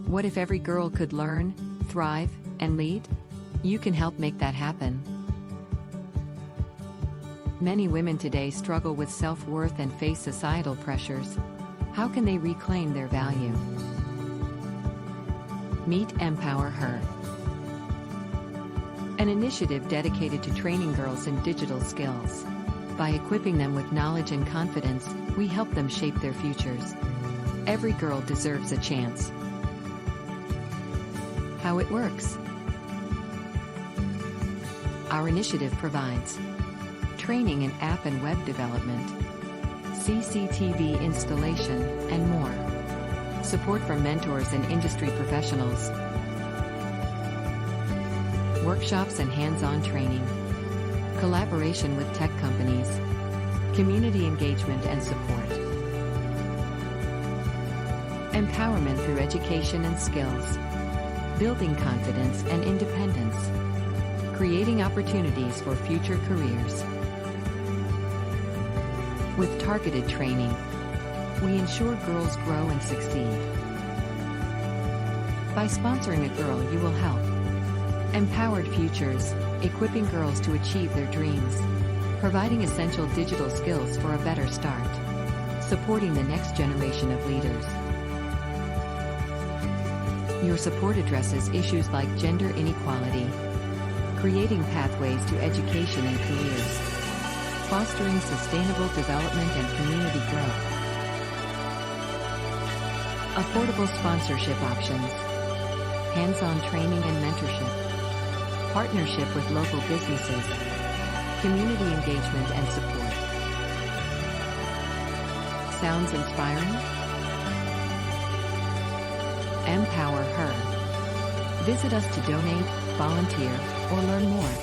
What if every girl could learn, thrive, and lead? You can help make that happen. Many women today struggle with self-worth and face societal pressures. How can they reclaim their value? Meet Empower Her, an initiative dedicated to training girls in digital skills. By equipping them with knowledge and confidence, we help them shape their futures. Every girl deserves a chance. How it works. Our initiative provides training in app and web development, CCTV installation, and more. Support from mentors and industry professionals. Workshops and hands-on training. Collaboration with tech companies. Community engagement and support. Empowerment through education and skills. Building confidence and independence. Creating opportunities for future careers. With targeted training, we ensure girls grow and succeed. By sponsoring a girl, you will help. Empowered Futures, equipping girls to achieve their dreams. Providing essential digital skills for a better start. Supporting the next generation of leaders. Your support addresses issues like gender inequality, creating pathways to education and careers, fostering sustainable development and community growth. Affordable sponsorship options, hands-on training and mentorship, partnership with local businesses, community engagement and support. Sounds inspiring? Empower Her. Visit us to donate, volunteer, or learn more.